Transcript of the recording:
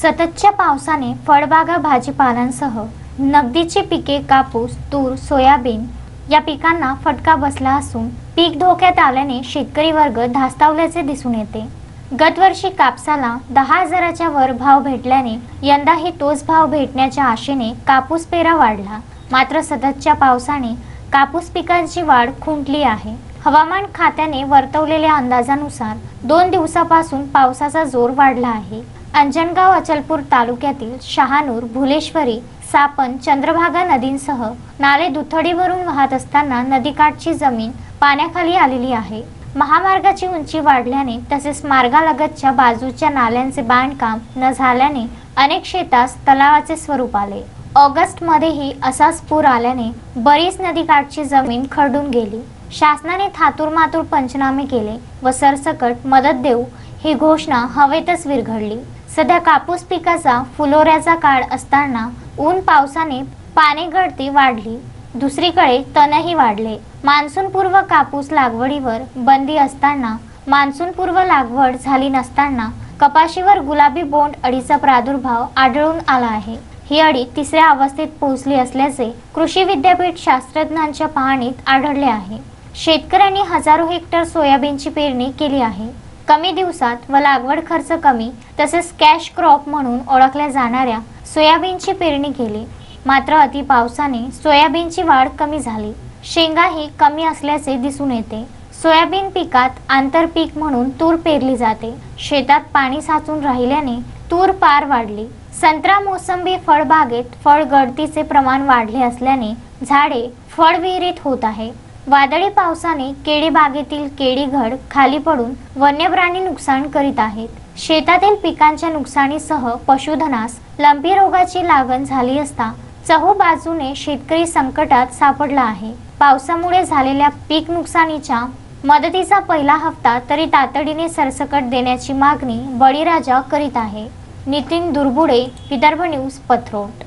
सततच्या पावसाने फळबागा भाजीपालांसह नगदीची पिके कापूस, तूर, सोयाबीन या पिकांना फटका बसला असून पीक धोक्यात आल्याने शेतकरी वर्ग धास्तावल्याचे दिसून येते। गतवर्षी कापसाला 10,000च्या वर भाव भेटल्याने यंदाही तोच भाव भेटण्याच्या आशेने कापूस पेरा वाढला। मात्र सततच्या पावसाने कापूस पिकांची वाढ खुंटली आहे। हवामान खात्याने वर्तवलेल्या अंदाजानुसार 2 दिवसापासून पावसाचा जोर वाढला आहे। अंजनगाव अचलपूर तालुक्यातील शहानूर, भुलेश्वरी, सापन, चंद्रभागा नदींसह नाले दुथडीवरून वाहत असताना नदीकाठची जमीन पाण्याखाली आलेली आहे। महामार्गाची उंची वाढल्याने तसेच मार्गालगतच्या बाजूच्या नाल्यांचे बांधकाम न झाल्याने अनेक शेतास तलावाचे स्वरूप आले। ऑगस्ट मध्येही असाच पूर आल्याने बरीच नदीकाठची जमीन खरडून गेली। शासनाने थातूरमातूर पंचनामे केले व सरसकट मदत देऊ ही घोषणा हवेतच विरघळली। सध्या कापूस पिकाचा फुलोऱ्याचा काळ असताना ऊन पावसाने पाने गळती वाढली। दुसरीकडे तणही वाढले। मान्सूनपूर्व कापूस लागवडीवर बंदी असताना मान्सूनपूर्व लागवड झाली नसताना कपाशीवर गुलाबी बोंड अळीचा प्रादुर्भाव आढळून आला आहे। ही अळी 3ऱ्या अवस्थेत पोहोचली असल्याचे कृषी विद्यापीठ शास्त्रज्ञांच्या पाहणीत आढळले आहे। शेतकऱ्यांनी हजारो हेक्टर सोयाबीनची पेरणी केली आहे। कमी दिवसात व लागवड खर्च कमी तसेच कॅश क्रॉप म्हणून ओळखल्या जाणाऱ्या सोयाबीनची पेरणी केली। मात्र अति पावसाने सोयाबीनची वाढ कमी झाली। शेंगाही कमी असल्याचे दिसून येते। सोयाबीन पिकात आंतरपीक म्हणून तूर पेरली जाते। शेतात पाणी साचून राहिल्याने तूर पार वाढली। संत्रा, मोसंबी फळबागेत फळ गळतीचे प्रमाण वाढले असल्याने झाडे फळविहिरीत होत आहे। वादळी पावसाने केळी बागेतील केळी घड खाली पडून वन्य प्राणी नुकसान करीत आहेत। शेतातील पिकांच्या नुकसानीसह पशुधनास लंपी रोगाची लागण झाली असता चहूबाजूने शेतकरी संकटात सापडला आहे। पावसामुळे झालेल्या पीक नुकसानीच्या मदतीचा पहिला हप्ता तरी तातडीने सरसकट देण्याची मागणी बळीराजा करीत आहे। नितीन दुर्बुडे, विदर्भ न्यूज, पथरोट।